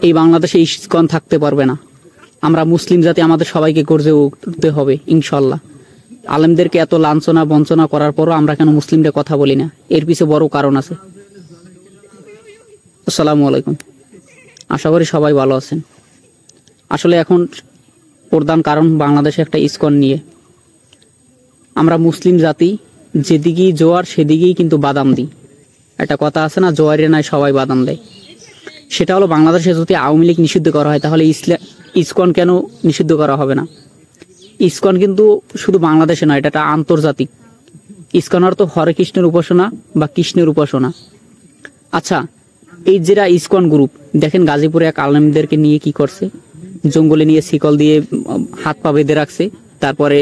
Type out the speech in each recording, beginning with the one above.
এই বাংলাদেশে ইস্কন থাকতে পারবে না। আমরা মুসলিম জাতি, আমাদের সবাইকে গর্জে উঠতে হবে ইনশাল্লাহ। আলেমদেরকে এত লাঞ্ছনা বঞ্চনা করার পরও আমরা কেন মুসলিমদের কথা বলি না? এর পিছে বড় কারণ আছে। আসসালামু আলাইকুম। আশা করি সবাই ভালো আছেন। আসলে এখন প্রধান কারণ বাংলাদেশে একটা ইস্কন নিয়ে। আমরা মুসলিম জাতি যেদিকেই জোয়ার সেদিকেই কিন্তু বাদাম দিই। একটা কথা আছে না, জোয়ারে নাই সবাই বাদাম দেয়। সেটা হলো বাংলাদেশে যদি আওয়ামী লীগ নিষিদ্ধ করা হয় তাহলে ইস্কন কেন নিষিদ্ধ করা হবে না? ইস্কন কিন্তু শুধু বাংলাদেশে নয়, এটা আন্তর্জাতিক। ইস্কন অর্থ হরে কৃষ্ণের উপাসনা বা কৃষ্ণের উপাসনা। আচ্ছা, এই যেটা ইস্কন গ্রুপ, দেখেন গাজীপুরে এক আলেমদেরকে নিয়ে কি করছে, জঙ্গলে নিয়ে শিকল দিয়ে হাত পা বেঁধে রাখছে, তারপরে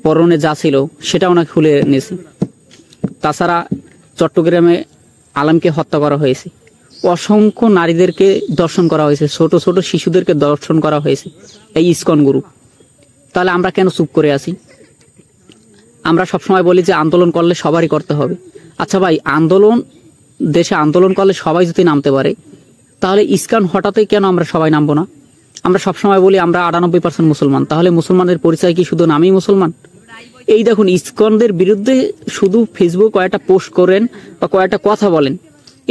পরনে যা ছিল সেটা ওনাকে খুলে নিয়েছে। তাছাড়া চট্টগ্রামে আলেমকে হত্যা করা হয়েছে, অসংখ্য নারীদেরকে দর্শন করা হয়েছে, ছোট ছোট শিশুদেরকে দর্শন করা হয়েছে এই ইস্কন গ্রুপ। তাহলে আমরা কেন চুপ করে আছি? আমরা সবসময় বলি যে আন্দোলন করলে সবারই করতে হবে। আচ্ছা ভাই, দেশে আন্দোলন করলে সবাই যদি নামতে পারে, তাহলে ইস্কন হঠাৎই কেন আমরা সবাই নামবো না? আমরা সবসময় বলি আমরা 98% মুসলমান, তাহলে মুসলমানের পরিচয় কি শুধু নামেই মুসলমান? এই দেখুন, ইস্কনদের বিরুদ্ধে শুধু ফেসবুক কয়েকটা পোস্ট করেন বা কয়েকটা কথা বলেন,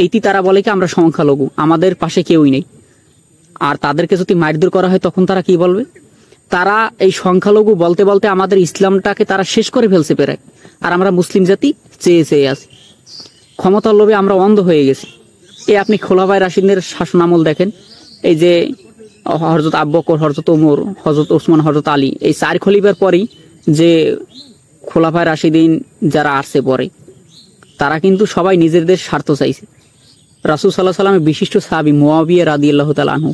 এইটি তারা বলে কি আমরা সংখ্যালঘু, আমাদের পাশে কেউই নেই। আর তাদেরকে যদি মারধর করা হয় তখন তারা কি বলবে? তারা এই সংখ্যালঘু বলতে বলতে আমাদের ইসলামটাকে তারা শেষ করে ফেলছে প্রায়। আর আমরা মুসলিম জাতি চেয়ে চেয়ে আছি, ক্ষমতার লোভে আমরা অন্ধ হয়ে গেছি। আপনি খোলাফায়ে রাশিদের শাসন আমল দেখেন, এই যে হযরত আবু বকর, হযরত ওমর, হযরত ওসমান, হযরত আলী, এই 4 খলিফার পরেই যে খোলাফায়ে রাশিদিন যারা আসছে পরে, তারা কিন্তু সবাই নিজেদের স্বার্থ চাইছে। রাসূল সাল্লাল্লাহু আলাইহি ওয়াসাল্লামের বিশিষ্ট সাহাবী মুআবিয়া রাদিয়াল্লাহু তাআলা আনহু,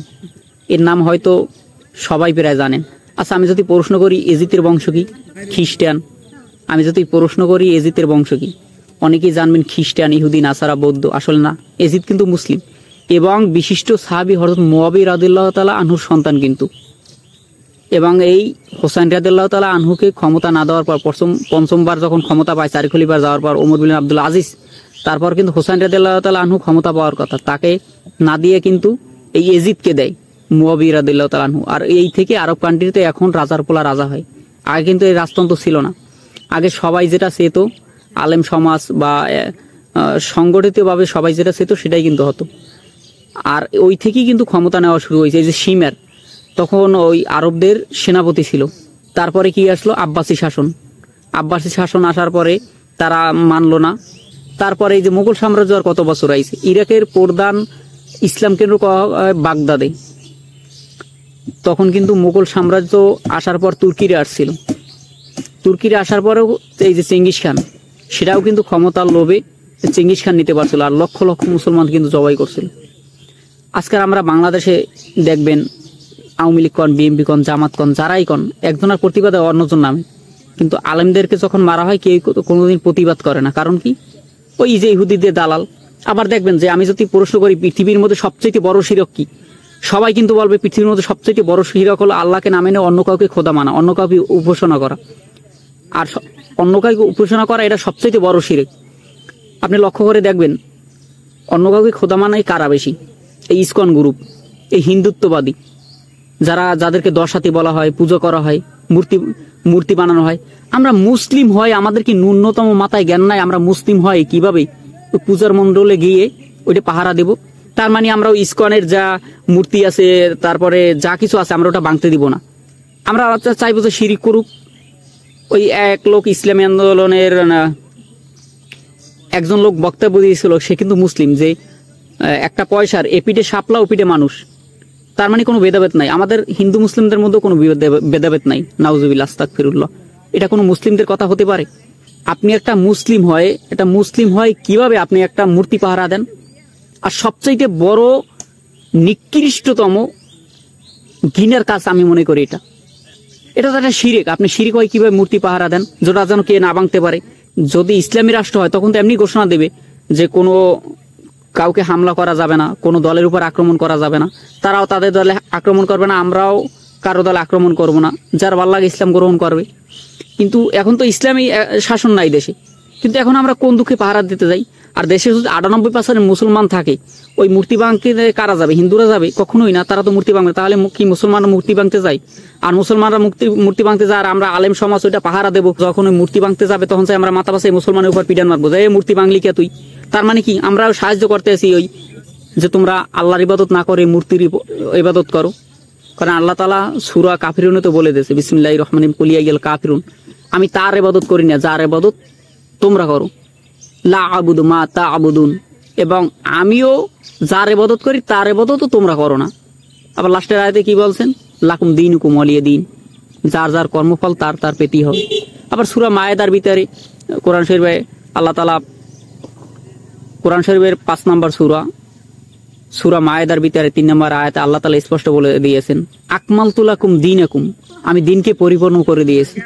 এর নাম হয়তো সবাই প্রায় জানেন। আচ্ছা, আমি যদি প্রশ্ন করি এজিদের বংশ কি? খ্রিস্টান। আমি যদি প্রশ্ন করি এজিদের বংশ কি, অনেকেই জানবেন খ্রিস্টান, ইহুদি, নাসারা, বৌদ্ধ। আসলে না, এজিদ কিন্তু মুসলিম এবং বিশিষ্ট সাহাবী হযরত মুআবিয়া রাদিয়াল্লাহু তাআলা আনহুর সন্তান কিন্তু। এবং এই হোসাইন রাদিয়াল্লাহু তাআলা আনহুকে ক্ষমতা না দেওয়ার পর, পঞ্চমবার যখন ক্ষমতা পায় 4 খলিফার যাওয়ার পর, ওমর বিন আব্দুল আজিজ, তারপর কিন্তু হোসাইন রাদিয়াল্লাহু তাআলা আনহু ক্ষমতা পাওয়ার কথা, তাকে না দিয়ে কিন্তু এই এজিদকে দেয় মুআবিয়া রাদিয়াল্লাহু তাআলা আনহু। আর এই থেকে আরব কান্ট্রিতে এখন রাজার পোলা রাজা হয়। আগে কিন্তু এই রাজতন্ত্র ছিল না। আগে সবাই যেটা চেত, আলেম সমাজ বা সংগঠিতভাবে সবাই যেটা চেত সেটাই কিন্তু হতো। আর ওই থেকেই কিন্তু ক্ষমতা নেওয়া শুরু হয়েছে। এই যে সিমের, তখন ওই আরবদের সেনাপতি ছিল। তারপরে কি আসলো? আব্বাসী শাসন। আব্বাসী শাসন আসার পরে তারা মানলো না। তারপরে এই যে মুঘল সাম্রাজ্য আর কত বছর আইছে। ইরাকের প্রধান ইসলাম কেন্দ্র বাগদাদে। তখন কিন্তু মুঘল সাম্রাজ্য আসার পর তুর্কিরা আসছিল। তুর্কিরা আসার পরেও এই যে চেঙ্গিস খান, সেটাও কিন্তু ক্ষমতার লোভে চেঙ্গিস খান নিতে পারছিল, আর লক্ষ লক্ষ মুসলমান কিন্তু জবাই করছিল। আজকাল আমরা বাংলাদেশে দেখবেন আওয়ামী লীগ কন, বিএনপি কন, জামাত কন, যারাই কন, একজনের প্রতিবাদে অন্যজন নামে। কিন্তু আলেমদেরকে যখন মারা হয় কেউ কোনোদিন প্রতিবাদ করে না। কারণ কি? ওই যে ইহুদিদের দালাল। আবার দেখবেন যে আমি যদি প্রশ্ন করি পৃথিবীর মধ্যে সবচেয়ে বড় শিরক কি, সবাই কিন্তু বলবে পৃথিবীর মধ্যে সবচেয়ে বড় শিরক হলো আল্লাহকে না মেনে অন্য কাউকে খোদা মানা, অন্য কাউকে উপাসনা করা। আর অন্য কাউকে উপাসনা করা এটা সবচেয়ে বড় শিরক। আপনি লক্ষ্য করে দেখবেন অন্য কাউকে খোদা মানাই কারা বেশি? এই ইস্কন গ্রুপ, এই হিন্দুত্ববাদী যাদেরকে দশাতি বলা হয়, পুজো করা হয়, মূর্তি বানানো হয়। আমরা মুসলিম হয়, আমাদের কি ন্যূনতম মাথায় জ্ঞান নাই? আমরা মুসলিম হয় কিভাবে পূজার মণ্ডলে গিয়ে ওইটা পাহারা দেব? তার মানে আমরা ইস্কনের যা মূর্তি আছে, তারপরে যা কিছু আছে, আমরা ওটা ভাঙতে দিব না। আমরা চাইবো যে শিরিক করুক। ওই এক লোক ইসলামী আন্দোলনের একজন লোক বক্তব্য দিয়েছিল, সে কিন্তু মুসলিম, যে একটা পয়সার এপিঠে শাপলা ওপিঠে মানুষ। তার মানে কোনো ভেদাভেদ নাই। আমাদের হিন্দু মুসলিমদের মধ্যে কোনো ভেদাভেদ নাই। নাউজুবিল্লাহ, আস্তাগফিরুল্লাহ। এটা কোনো মুসলিমদের কথা হতে পারে? আপনি একটা মুসলিম হয় কিভাবে আপনি একটা মূর্তি পাহারা দেন? আর সবচাইতে বড় নিকৃষ্টতম ঘৃণার কাজ আমি মনে করি এটা তো একটা শিরিক। আপনি শিরিক হয় কিভাবে মূর্তি পাহারা দেন, যেটা যেন কে না ভাঙতে পারে। যদি ইসলামী রাষ্ট্র হয় তখন তো এমনি ঘোষণা দেবে যে কোনো কাউকে হামলা করা যাবে না, কোনো দলের উপর আক্রমণ করা যাবে না, তারাও তাদের দলে আক্রমণ করবে না, আমরাও কারো দলে আক্রমণ করব না, যার ভালো লাগে ইসলাম গ্রহণ করবে। কিন্তু এখন তো ইসলামী শাসন নাই দেশে, কিন্তু এখন আমরা কোন দুঃখে পাহারা দিতে যাই? আর দেশে যদি 98% মুসলমান থাকে, ওই মূর্তি ভাঙতে কারা যাবে? হিন্দুরা যাবে? কখনোই না, তারা তো মূর্তি ভাঙবে। তাহলে কি মুসলমানরা মূর্তি ভাঙতে যায়? আর মুসলমানরা মূর্তি ভাঙতে যায়, আর আমরা আলেম সমাজ ওইটা পাহারা দেবো। যখন ওই মূর্তি ভাঙতে যাবে তখন চাই আমরা মাথা পাশে মুসলমানের উপর পিটান মারবো, যে মূর্তি ভাঙলি কে তুই? তার মানে কি আমরা সাহায্য করতে আছি ওই যে তোমরা আল্লাহর ইবাদত না করে মূর্তির ইবাদত করো। কারণ আল্লাহ তাআলা সূরা কাফিরুনে তো বলে দিয়েছে, বিসমিল্লাহির রহমানির রহিম, কুল ইয়া আইয়ুহাল কাফিরুন, আমি তার ইবাদত করি না যার ইবাদত তোমরা করো। লা আবুদু মা তা'বুদুন, এবং আমিও যার ইবাদত করি তার ইবাদতও তোমরা করো না। আবার লাস্টের আয়াতে কি বলছেন? লাকুম দীনুকুম ওয়ালিয়া দীন, যার যার কর্মফল তার তার পেতেই হবে। আবার সূরা মায়েদার ভিতরে কোরআন শরীফে আল্লাহ তাআলা, কোরআন শরীফের 5 নম্বর সূরা মায়েদার ভিতরে 3 নম্বর আয়াতে আল্লাহ তাআলা স্পষ্ট বলে দিয়েছেন, আকমালতু লাকুম দীনাকুম, আমি দিনকে পরিপূর্ণ করে দিয়েছি।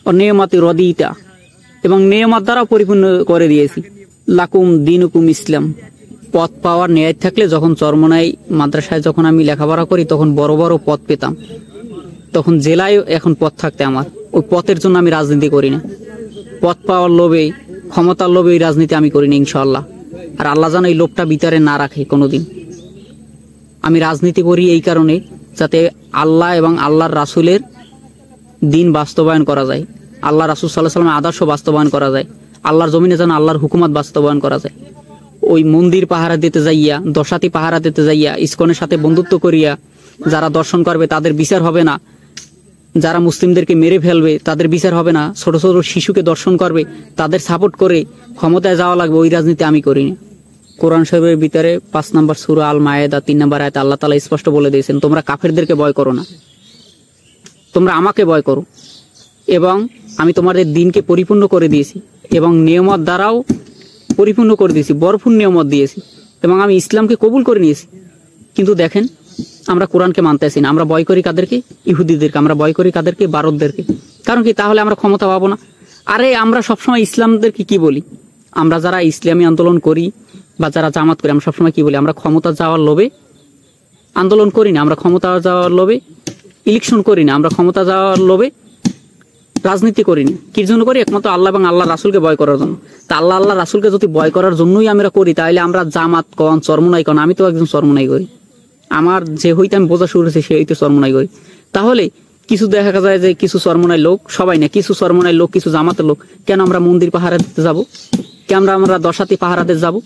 ও নিয়ামতি রদিতা, এবং নিয়ামত দ্বারা পরিপূর্ণ করে দিয়েছি। লাকুম দীনুকুম ইসলাম, পথ পাওয়ার নিয়ত থাকলে যখন চরমনাই মাদ্রাসায় যখন আমি লেখাপড়া করি তখন বড় বড় পথ পেতাম, তখন জেলায় এখন পথ থাকতে আমার, ওই পথের জন্য আমি রাজনীতি করি না। পথ পাওয়ার লোভে, ক্ষমতার লোভে এই রাজনীতি আমি করি না ইনশাআল্লাহ। আর আল্লাহ যেন এই লোভটা ভিতরে না রাখে কোনোদিন। আমি রাজনীতি করি এই কারণে যাতে আল্লাহ এবং আল্লাহর রাসূলের দিন বাস্তবায়ন করা যায়, আল্লাহ রাসূল সাল্লাল্লাহু আলাইহি ওয়াসাল্লামের আদর্শ বাস্তবায়ন করা যায়, আল্লাহর জমিনে যেন আল্লাহর হুকুমত বাস্তবায়ন করা যায়। ওই মন্দির পাহারা দিতে যাইয়া, দশাতি পাহারা দিতে যাইয়া, ইসকনের সাথে বন্ধুত্ব করিয়া যারা দর্শন করবে তাদের বিচার হবে না, যারা মুসলিমদেরকে মেরে ফেলবে তাদের বিচার হবে না, ছোট ছোট শিশুকে দর্শন করবে তাদের সাপোর্ট করে ক্ষমতায় যাওয়া লাগবে, ওই রাজনীতি আমি করিনি। কোরআন শরীফের ভিতরে 5 নম্বর সূরা আল মায়েদা 3 নম্বর আয়াতে আল্লাহ তাআলা স্পষ্ট বলে দিয়েছেন, তোমরা কাফেরদেরকে ভয় করো না, তোমরা আমাকে ভয় করো, এবং আমি তোমাদের দিনকে পরিপূর্ণ করে দিয়েছি, এবং নিয়ামত দ্বারাও পরিপূর্ণ করে দিয়েছি, ভরপুর নিয়ামত দিয়েছি, এবং আমি ইসলামকে কবুল করে নিয়েছি। কিন্তু দেখেন আমরা কোরআনকে মানতেছি না, আমরা ভয় করি কাদেরকে? ইহুদিদেরকে, আমরা ভয় করি কাদেরকে? ভারতদেরকে। কারণ কি? তাহলে আমরা ক্ষমতা পাবো না। আরে আমরা সবসময় ইসলামদেরকে কি বলি? আমরা যারা ইসলামী আন্দোলন করি বা যারা জামাত করি, আমরা সবসময় কি বলি? আমরা ক্ষমতা যাওয়ার লোভে আন্দোলন করি না, আমরা ক্ষমতা যাওয়ার লোভে ইলেকশন করি না, আমরা ক্ষমতা যাওয়ার লোভে রাজনীতি করিনি। কি জন্য করি? একমাত্র আল্লাহ এবং আল্লাহ রাসূলকে ভয় করার জন্য। তা আল্লাহ রাসূলকে যদি ভয় করার জন্যই আমরা করি, তাহলে আমরা জামাত কন, চরমনাই কন, আমি তো একজন চরমনাই করি, আমার যে হইতে আমি বোঝা শুরু হয়েছে সে হইতে চরমনাই করি। তাহলে কিছু দেখা যায় যে কিছু চরমনাই লোক, সবাই না, কিছু চরমনাই লোক, কিছু জামাতের লোক, কেন আমরা মন্দির পাহারা দিতে যাব? কেন আমরা দশাতি পাহারা দিতে যাব?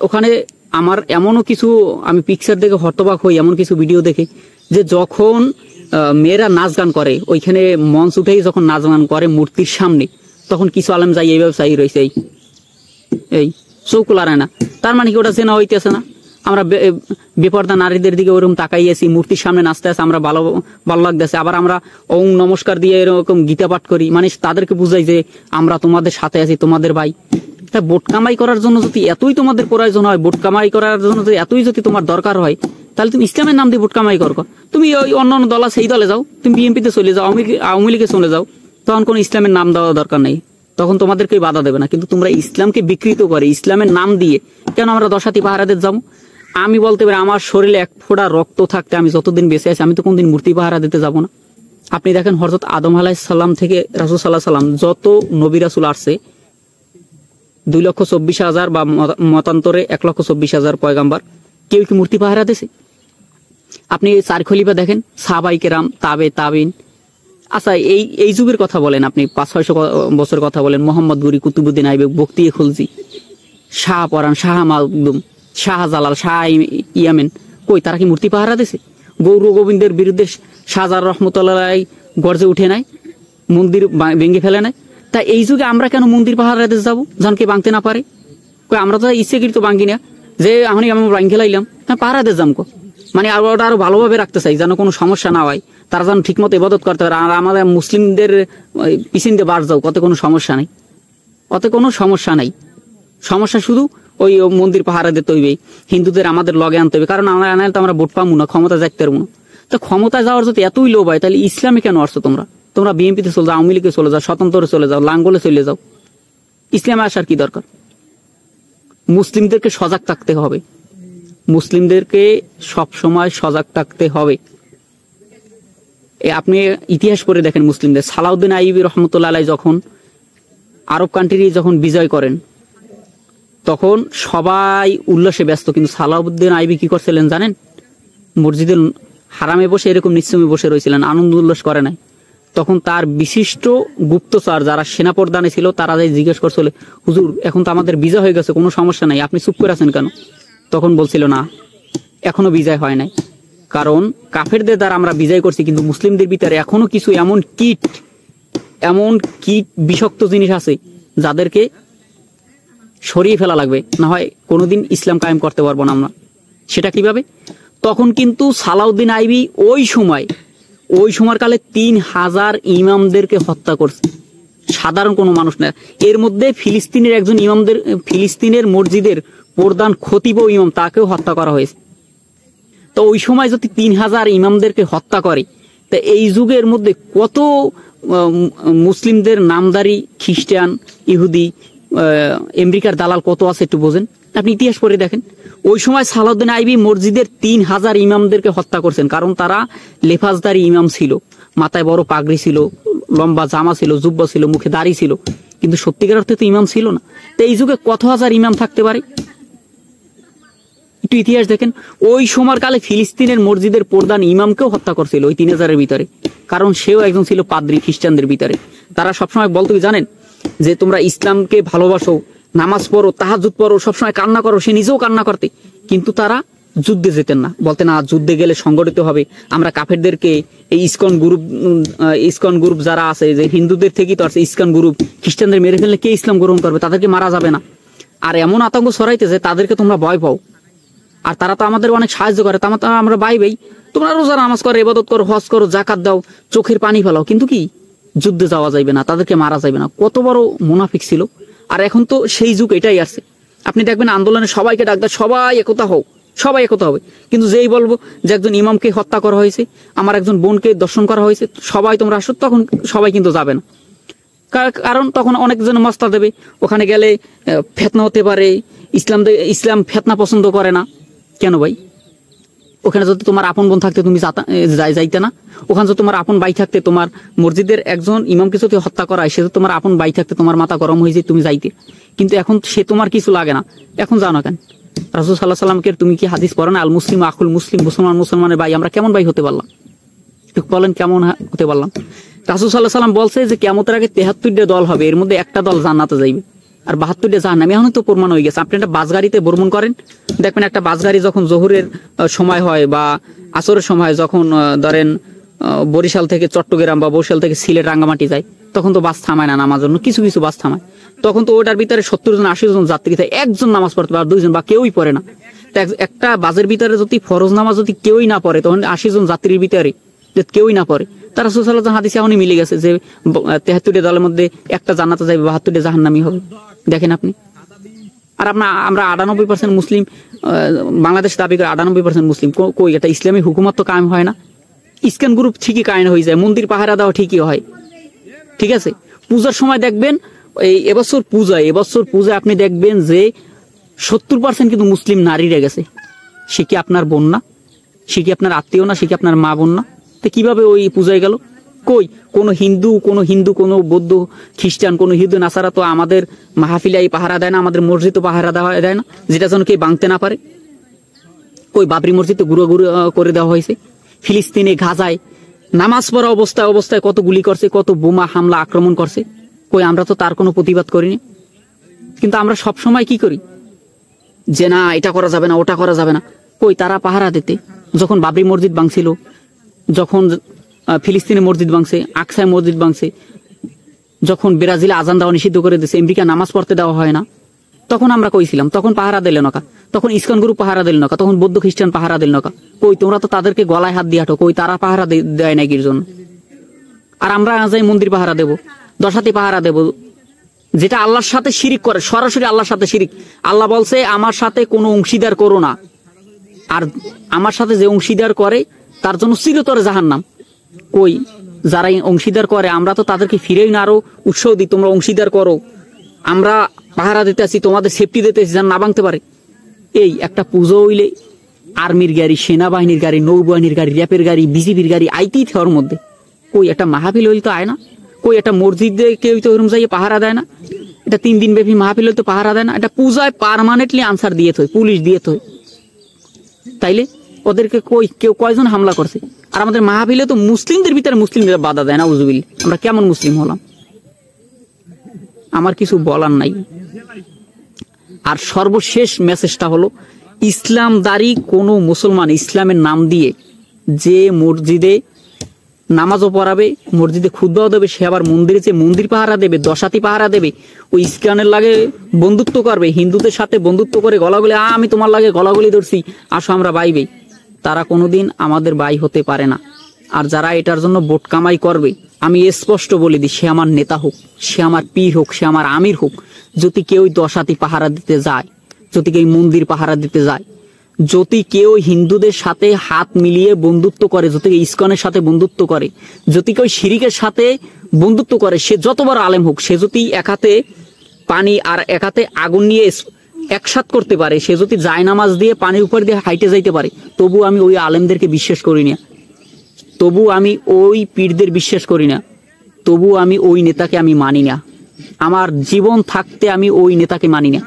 ওখানে আমার এমনও কিছু, আমি পিকচার দেখে হতবাক হই, এমন কিছু ভিডিও দেখে যে যখন মেয়েরা নাচ গান করে, ওইখানে মঞ্চ উঠেই যখন নাচ গান করে মূর্তির সামনে, তখন কিছু আলেম যাই এইভাবে চাই রয়েছে, এই চৌকুলারে না। তার মানে কি ওটা জেনা হইতেছে না? আমরা বেপর্দা নারীদের দিকে ওরকম তাকাইয়েছি, মূর্তির সামনে নাচতে আছে, আমরা ভালো লাগতেছে। আবার আমরা ওং নমস্কার দিয়ে এরকম গীতা পাঠ করি, মানে তাদেরকে বুঝাই যে আমরা তোমাদের সাথে আছি, তোমাদের ভাই। তা ভোট কামাই করার জন্য যদি এতই তোমাদের প্রয়োজন হয়, ভোট কামাই করার জন্য যদি এতই যদি তোমার দরকার হয়, তাহলে তুমি ইসলামের নাম দিয়ে ভোট কামাই করো। তুমি ওই অন্য দল আছে সেই দলে যাও, তুমি বিএনপিতে চলে যাও, আওয়ামী লীগে চলে যাও, তখন কোনো ইসলামের নাম দেওয়া দরকার নেই, তখন তোমাদেরকে বাধা দেবে না। কিন্তু তোমরা ইসলামকে বিকৃত করে ইসলামের নাম দিয়ে কেন আমরা দশাতি পাহারাদের যাবো? আমি বলতে পারি আমার শরীরে এক ফোঁটা রক্ত থাকতে আমি যতদিন বেঁচে আছি আমি তো কোনদিন মূর্তি পাহারা দিতে যাব না। আপনি দেখেন হযরত আদম আলাইহিস সালাম থেকে রাসূল সাল্লাল্লাহু আলাইহি সাল্লাম যত নবী রাসূল আসছে, 2,24,000 বা মতান্তরে 1,24,000 পয়গাম্বার, কেউ কি মূর্তি পাহারা দিয়েছে? আপনি 4 খলিফা দেখেন, সাহাবায়ে কেরাম, তাবিন। আচ্ছা এই যুগের কথা বলেন, আপনি 500-600 বছর কথা বলেন, মোহাম্মদ গুরি, কুতুবউদ্দিন আইবেক, বখতিয়ার খলজি, শাহ পরান, শাহ মাকদুম, শাহজালাল, শাহ ইয়ামেন, কই তারা কি মূর্তি পাহারা দিয়েছে? গৌর গোবিন্দের বিরুদ্ধে শাহজালাল রহমতুল্লাহ গর্জে উঠে নাই, মন্দির ভেঙে ফেলে নাই। তা এই যুগে আমরা কেন মন্দির পাহারা দিতে যাবো যখন কে ভাঙতে না পারে? কই আমরা তো ইচ্ছেকৃত ভাঙি না, যে আমি ভাঙে লাইলাম, হ্যাঁ পাহারা দিয়ে যাম। মানে ওটা আরো ভালোভাবে রাখতে চাই যেন কোনো সমস্যা না হয়, তারা যেন ঠিক মতো ইবাদত করতে পারে। আর আমাদের মুসলিমদের পিছন দিয়ে বার যাও, অত কোনো সমস্যা নাই, সমস্যা শুধু ওই মন্দির পাহারা দিতে হইবে, হিন্দুদের আমাদের লগে আনতে হবে, কারণ আমরা আনাইলে তো আমরা ভোট পাবো না, ক্ষমতা যাইতে পারবো না। তো ক্ষমতা যাওয়ার যদি এতই লোভ হয়, তাহলে ইসলামে কেন আসছো তোমরা বিএনপিতে চলে যাও, আওয়ামী লীগে চলে যাও, স্বতন্ত্রে চলে যাও, লাঙ্গলে চলে যাও, ইসলামে আসার কি দরকার? মুসলিমদেরকে সজাগ থাকতে হবে, মুসলিমদেরকে সব সময় সজাগ থাকতে হবে। আপনি ইতিহাস পড়ে দেখেন মুসলিমদের, সালাউদ্দিন আইয়ুবী রহমতুল্লাহ আলাইহি যখন আরব কান্ট্রি যখন বিজয় করেন তখন সবাই উল্লাসে ব্যস্ত, কিন্তু সালাউদ্দিন আইবি কি করছিলেন জানেন? মসজিদের হারামে বসে এরকম নিশ্চমে বসে রয়েছিলেন, আনন্দ উল্লাস করে নাই। তখন তার বিশিষ্ট গুপ্তচর যারা সেনাপ্রধানে ছিল তারা যাই জিজ্ঞেস করছিল, হুজুর এখন তো আমাদের বিজয় হয়ে গেছে, কোনো সমস্যা নাই, আপনি চুপ করে আছেন কেন? তখন বলছিল না, এখনো বিজয় হয় নাই, কারণ কাফেরদের দ্বারা আমরা বিজয় করছি, কিন্তু মুসলিমদের ভিতরে এখনো কিছু এমন কীট বিষাক্ত জিনিস আছে যাদেরকে সরিয়ে ফেলা লাগবে, না হয় কোনোদিন ইসলাম কায়েম করতে পারবো না আমরা। সেটা কিভাবে? তখন কিন্তু সালাউদ্দিন আইবি ওই সময়ের কালে 3000 ইমামদেরকে হত্যা করছে, সাধারণ কোনো মানুষ না। এর মধ্যে ফিলিস্তিনের মসজিদের প্রধান খতিব ইমাম, তাকেও হত্যা করা হয়েছে। তো ওই সময় যদি 3000 ইমামদেরকে হত্যা করে, তা এই যুগের মধ্যে কত মুসলিমদের নামদারি খ্রিস্টান, ইহুদি, আমেরিকার দালাল কত আছে একটু বোঝেন। আপনি ইতিহাস পড়ে দেখেন, ওই সময় সালাউদ্দিন আইবি মসজিদের 3000 ইমামদেরকে হত্যা করছেন, কারণ তারা লেফাজদারি ইমাম ছিল, মাথায় বড় পাগড়ি ছিল, লম্বা জামা ছিল, জুব্বা ছিল, মুখে দাড়ি ছিল, কিন্তু সত্যিকার অর্থে তো ইমাম ছিল না। তো এই যুগে কত হাজার ইমাম থাকতে পারে? একটু ইতিহাস দেখেন। ওই সময়ের কালে ফিলিস্তিনের মসজিদের প্রধান ইমামকেও হত্যা করছিল ওই 3000-এর ভিতরে, কারণ সেও একজন ছিল পাদ্রী খ্রিস্টানদের ভিতরে। তারা সবসময় বলতো কি জানেন, যে তোমরা ইসলামকে ভালোবাসো, নামাজ পড়ো, তাহাজ্জুদ পড়ো, সবসময় কান্না করো। সে নিজেও কান্না করতে, কিন্তু তারা যুদ্ধে যেতেন না, বলতেন না যুদ্ধে গেলে সংগঠিত হবে, আমরা কাফেরদেরকে এই ইসকন গ্রুপ যারা আছে, যে হিন্দুদের থেকেই তো আছে ইসকন গ্রুপ, খ্রিস্টানদের মেরে ফেললে কে ইসলাম গ্রহণ করবে, তাদেরকে মারা যাবে না। আর এমন আতঙ্ক ছড়াইতেছে তাদেরকে তোমরা ভয় পাও, আর তারা তো আমাদের অনেক সাহায্য করে, আমরা ভাই তোমরা রোজা নামাজ করো, ইবাদত করো, হজ করো, জাকাত দাও, চোখের পানি ফেলাও, কিন্তু কি যুদ্ধে যাওয়া যাইবে না, তাদেরকে মারা যাবে না। কত বড় মুনাফিক ছিল। আর এখন তো সেই যুগ এটাই আসছে। আপনি দেখবেন আন্দোলনে সবাইকে ডাকবে, সবাই একতা হও, সবাই একতা হবে, কিন্তু যেই বলবো যে একজন ইমামকে হত্যা করা হয়েছে, আমার একজন বোনকে দর্শন করা হয়েছে, সবাই তোমরা আসো, তখন সবাই কিন্তু যাবে না। কারণ তখন অনেকজন মস্তা দেবে, ওখানে গেলে ফেতনা হতে পারে, ইসলাম ফেতনা পছন্দ করে না। কেন ভাই? ওখানে যদি তোমার আপন বোন থাকতে তুমি যাইতে না? ওখানে যদি তোমার আপন ভাই থাকতে, তোমার মসজিদের একজন ইমামকে যদি হত্যা করা হয়, সে তো তোমার আপন ভাই থাকতে তোমার মাথা গরম হয়ে যায়, তুমি যাইতে। কিন্তু এখন সে তোমার কিছু লাগে না, এখন যাও না কেন? রাসূল সাল্লাল্লাহু আলাইহি ওয়াসাল্লামকে তুমি কি হাদিস পড়ো না, আল মুসলিম আখুল মুসলিম, মুসলমানের ভাই। আমরা কেমন ভাই হতে পারলাম? বলেন কেমন হতে পারলাম? রাসূল সাল্লাল্লাহু আলাইহি ওয়াসাল্লাম বলছে যে কিয়ামতের আগে 73টা দল হবে, এর মধ্যে একটা দল জান্নাতে যাইবে আর 72টা জাহান্নামে। এখন তো প্রমাণ হয়ে গেছে। আপনি একটা বাস গাড়িতে ভ্রমণ করেন, দেখবেন একটা বাস গাড়ি যখন জোহরের সময় হয় বা আসরের সময়, যখন ধরেন বরিশাল থেকে চট্টগ্রাম বা বরিশাল থেকে সিলেট রাঙ্গামাটি যায়, তখন তো বাস থামায় না নামার জন্য, কিছু কিছু বাস থামায়। তখন তো ওটার ভিতরে 70 জন 80 জন যাত্রী থাকে, একজন নামাজ পড়তে পারে, 2 জন বা কেউই পড়ে না। একটা বাসের ভিতরে যদি ফরজ নামাজ যদি কেউই না পড়ে, তখন 80 জন যাত্রীর ভিতরে যে কেউই না পড়ে, তারা রাসূল সাল্লাল্লাহু আলাইহি ওয়াসাল্লাম হাদিসে এখনই মিলে গেছে যে 73টা দলের মধ্যে একটা জান্নাতে যাবে, 72টা জাহান্নামী হবে। দেখেন আপনি। আর আমরা 98% মুসলিম, বাংলাদেশ দাবি করে 98% মুসলিম। কই এটা ইসলামী হুকুমত তো কায়েম হয় না। ইসকন গ্রুপ ঠিকই কায়েম হয়ে যায়, মন্দির পাহারা দেওয়া ঠিকই হয়, ঠিক আছে। পূজার সময় দেখবেন, এবছর পূজায় আপনি দেখবেন যে 70% কিন্তু মুসলিম নারীরা গেছে। সে কি আপনার বোন না? সে কি আপনার আত্মীয় না? সে কি আপনার মা বোন না? তো কিভাবে ওই পূজায় গেল? কই কোনো হিন্দু, কোনো বৌদ্ধ, খ্রিস্টান, কোনো হিন্দু নাসারা তো আমাদের মাহফিলাই পাহারা দেয় না, আমাদের মসজিদও পাহারা দেয় না, যেটা যেন কেউ ভাঙতে না পারে। কই বাবরি মসজিদ তো গুঁড়ো করে দেওয়া হয়েছে। ফিলিস্তিনে গাজায় নামাজ পড়া অবস্থায় কত গুলি করছে, কত বোমা হামলা আক্রমণ করছে। কই আমরা তো তার কোনো প্রতিবাদ করিনি। কিন্তু আমরা সব সময় কি করি যে না এটা করা যাবে না, ওটা করা যাবে না। কই তারা পাহারা দিতে, যখন বাবরি মসজিদ ভাঙছিল, যখন ফিলিস্তিনে মসজিদ ভাঙছে, আকসায় মসজিদ ভাঙছে, যখন ব্রাজিলে আজান দেওয়া নিষিদ্ধ করে দিয়েছে, আমেরিকা নামাজ পড়তে দেওয়া হয় না, তখন আমরা কইছিলাম, তখন পাহারা দিল না, তখন ইসকন গ্রুপ পাহারা দিল না, তখন বৌদ্ধ খ্রিস্টান পাহারা দিল না। কই তোমরা তো তাদেরকে গলায় হাত দিয়ে হাঁটো, কই তারা পাহারা দেয় না কির জন্য? আর আমরা যাই মন্দির পাহারা দেব, দশাতি পাহারা দেব, যেটা আল্লাহর সাথে শিরিক করে, সরাসরি আল্লাহর সাথে শিরিক। আল্লাহ বলছে আমার সাথে কোনো অংশীদার করো না, আর আমার সাথে যে অংশীদার করে তার জন্য চিরতরে জাহান্নাম। কই যারা অংশীদার করে আমরা তো তাদেরকে ফিরেই না আরো উৎসাহ দিই, তোমরা অংশীদার করো, আমরা পাহারা দিতে আসি, তোমাদের সেফটি দিতে আসি, যেন না ভাঙতে পারে। এই একটা পুজো হইলে আর্মির গাড়ি, সেনাবাহিনীর গাড়ি, নৌবাহিনীর গাড়ি, র্যাপের গাড়ি, বিজিবির গাড়ি আইতেই থাকার মধ্যে। কই একটা মাহফিল হইলে তো আয় না, কই একটা মসজিদে কেউ তো ওরকম যাইয়ে পাহারা দেয় না। এটা 3 দিন ব্যাপী মাহফিল তো পাহারা দেয় না, এটা পূজায় পার্মানেন্টলি আনসার দিয়ে থই, পুলিশ দিয়ে থই। তাইলে ওদেরকে কেউ কয়জন হামলা করছে? আর আমাদের মাহফিলে তো মুসলিমদের ভিতরে মুসলিমরা বাধা দেয় না, উজুবিল। আমরা কেমন মুসলিম হলাম? আমার কিছু বলার নাই। আর সর্বশেষ মেসেজটা হলো, ইসলামদারি কোনো মুসলমান ইসলামের নাম দিয়ে যে মসজিদে নামাজও পড়াবে, মসজিদে খুতবাও দেবে, সে আবার মন্দিরে যে মন্দির পাহারা দেবে, দশাতি পাহারা দেবে, ওই ইস্কনের লাগে বন্ধুত্ব করবে, হিন্দুদের সাথে বন্ধুত্ব করে গলাগুলি, আমি তোমার লাগে গলাগুলি ধরছি, আসো আমরা বাইবে, তারা কোনোদিন আমাদের বাই হতে পারে না। আর যারা এটার জন্য ভোট কামাই করবে, আমি স্পষ্ট বলে দিই, সে আমার নেতা হোক, সে আমার পীর হোক, সে আমার আমির হোক, যদি কেউ দশাতি পাহারা দিতে যায়, যদি কেউ মন্দির পাহারা দিতে যায়, যদি কেউ হিন্দুদের সাথে হাত মিলিয়ে বন্ধুত্ব করে, যদি ইস্কনের সাথে বন্ধুত্ব করে, যদি কেউ শিরিকের সাথে বন্ধুত্ব করে, সে যত বড় আলেম হোক, সে যদি এক হাতে পানি আর এক হাতে আগুন নিয়ে একসাথ করতে পারে, সে যদি জায়নামাজ দিয়ে পানির উপর দিয়ে হাইটে যাইতে পারে, তবু আমি ওই আলেমদেরকে বিশ্বাস করি না, তবু আমি ওই পীরদের বিশ্বাস করি না, তবু আমি ওই নেতাকে আমি মানি না। আমার জীবন থাকতে আমি ওই নেতাকে মানি না।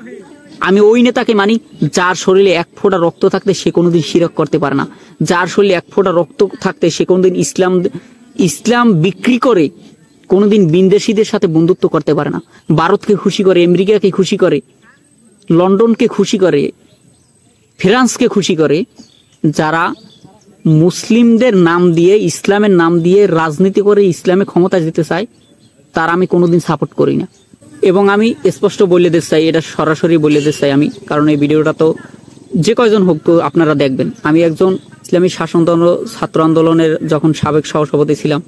আমি ওই নেতাকে মানি যার শরীরে 1 ফোঁটা রক্ত থাকতে সে কোনোদিন শিরক করতে পারে না, যার শরীরে 1 ফোঁটা রক্ত থাকতে সে কোনোদিন ইসলাম বিক্রি করে কোনোদিন বিদেশিদের সাথে বন্ধুত্ব করতে পারে না। ভারতকে খুশি করে, আমেরিকাকে খুশি করে, লন্ডনকে খুশি করে, ফ্রান্সকে খুশি করে, যারা মুসলিমদের নাম দিয়ে, ইসলামের নাম দিয়ে রাজনীতি করে ইসলামে ক্ষমতা যেতে চায়, তার আমি কোনোদিন সাপোর্ট করি না। এবং আমি স্পষ্ট বলে দিতে চাই, এটা সরাসরি বলে দিতে চাই আমি, কারণ এই ভিডিওটা তো যে কয়জন হোক তো আপনারা দেখবেন। আমি একজন ইসলামী শাসনতন্ত্র ছাত্র আন্দোলনের যখন সাবেক সহসভাপতি ছিলাম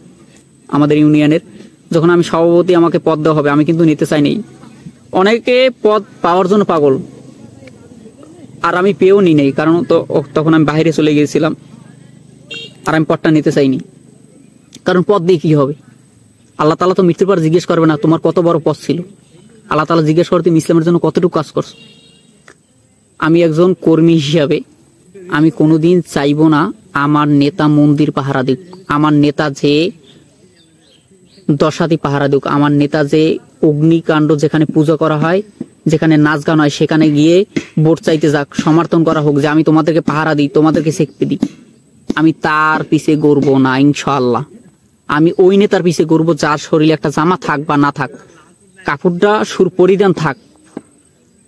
আমাদের ইউনিয়নের, যখন আমি সভাপতি, আমাকে পদ দেওয়া হবে, আমি কিন্তু নিতে চাই নাই। অনেকে পদ পাওয়ার জন্য পাগল, আর আমি পেয়েও নি নেই, কারণ তো তখন আমি বাইরে চলে গিয়েছিলাম, আর আমি পদটা নিতে চাইনি। কারণ পদ দিয়ে কি হবে? আল্লাহ তাআলা তো মৃত্যুর পর জিজ্ঞেস করবে না তোমার কত বড় পদ ছিল, আল্লাহ তাআলা জিজ্ঞেস করে তুমি ইসলামের জন্য কতটুকু কাজ করছো। আমি একজন কর্মী হিসাবে আমি কোনোদিন চাইবো না আমার নেতা মন্দির পাহারা দিক, আমার নেতা যে দশাতি পাহারা দিক, আমার নেতা যে অগ্নিকাণ্ড যেখানে পূজা করা হয়, যেখানে নাচ গান হয়, সেখানে গিয়ে ভোট চাইতে যাক, সমর্থন করা হোক, যে আমি তোমাদেরকে পাহারা দিই, তোমাদেরকে সেকতে দিই। আমি তার পিছে গড়বো না ইনশাআল্লাহ। আমি ওই নেতার পিছে গড়বো যার শরীরে একটা জামা থাক বা না থাক, কাপড়টা সুর পরিধান থাক,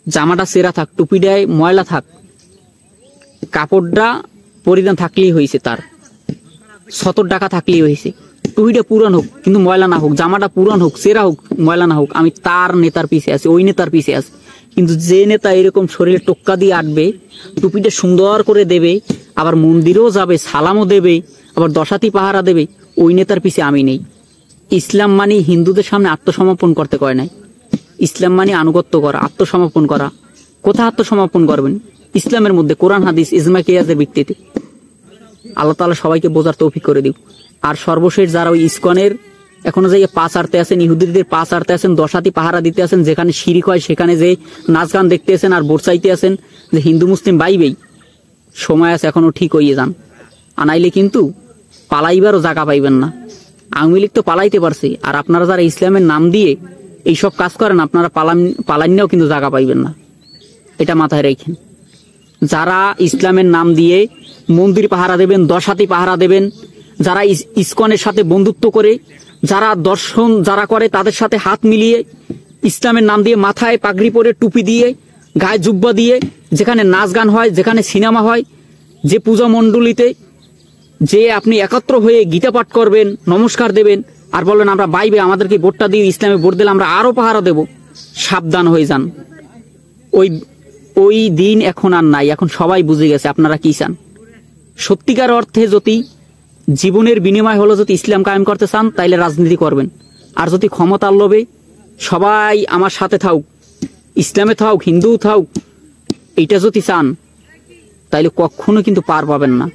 জামাটা সেরা থাক, টুপিটায় ময়লা থাক, কাপড়টা পরিধান থাকলেই হয়েছে, তার 70 টাকা থাকলেই হয়েছে, টুপিটা পুরান হোক কিন্তু ময়লা না হোক, জামাটা পুরান হোক, সেরা হোক, ময়লা না হোক, আমি তার নেতার পিছে আছি, ওই নেতার পিছে আছি। কিন্তু যে নেতা এরকম শরীরে টোক্কা দিয়ে আটবে, টুপিটা সুন্দর করে দেবে, আবার মন্দিরেও যাবে, সালামও দেবে, আবার দশাতি পাহারা দেবে, ওই নেতার পিছে আমি নেই। ইসলাম মানে হিন্দুদের সামনে আত্মসমর্পণ করতে কয় নাই, ইসলাম মানে আনুগত্য করা, আত্মসমর্পণ করা। কোথায় আত্মসমর্পণ করবেন? ইসলামের মধ্যে, কোরআন হাদিস ইজমা কিয়াসের ভিত্তিতে। আল্লাহ তাআলা সবাইকে বোঝার তৌফিক করে দিক। আর সর্বশেষ যারা ওই ইসকনের এখনো যে পাঁচ আড়তে আছেন, ইহুদিদের পাঁচ আড়তে আছেন, দশাতি পাহারা দিতে আছেন, যেখানে শিরিক হয় সেখানে যে নাচ গান দেখতে আছেন আর ভোট চাইতে আছেন, যে হিন্দু মুসলিম বাইবেই, সময় আছে এখনো ঠিক হইয়ে যান, আনাইলে কিন্তু পালাইবারও জায়গা পাইবেন না। আওয়ামী লীগ তো পালাইতে পারছে, আর আপনারা যারা ইসলামের নাম দিয়ে এইসব কাজ করেন, আপনারা পালাইনেও কিন্তু জায়গা পাইবেন না, এটা মাথায় রাখেন। যারা ইসলামের নাম দিয়ে মন্দির পাহারা দেবেন, দশাতি পাহারা দেবেন, যারা ইসকনের সাথে বন্ধুত্ব করে, যারা দর্শন যারা করে, তাদের সাথে হাত মিলিয়ে ইসলামের নাম দিয়ে মাথায় পাগড়ি পরে, টুপি দিয়ে, গায়ে জুব্বা দিয়ে, যেখানে নাচ গান হয়, যেখানে সিনেমা হয়, যে পূজা মণ্ডলীতে যে আপনি একত্র হয়ে গীতা পাঠ করবেন, নমস্কার দেবেন, আর বলেন আমরা বাইবে আমাদেরকে ভোটটা দিয়ে ইসলামে ভোট দিলে আমরা আরো পাহারা দেব, সাবধান হয়ে যান। ওই দিন এখন আর নাই, এখন সবাই বুঝে গেছে আপনারা কি চান। সত্যিকার অর্থে যদি জীবনের বিনিময় হলো যদি ইসলাম কায়েম করতে চান, তাইলে রাজনীতি করবেন। আর যদি ক্ষমতার লোভে সবাই আমার সাথে থাক, ইসলামে থাক, হিন্দু থাক, এইটা যদি চান, তাইলে কখনো কিন্তু পার পাবেন না।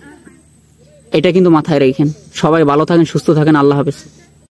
এটা কিন্তু মাথায় রাখেন। সবাই ভালো থাকেন, সুস্থ থাকেন, আল্লাহ হাফেজ।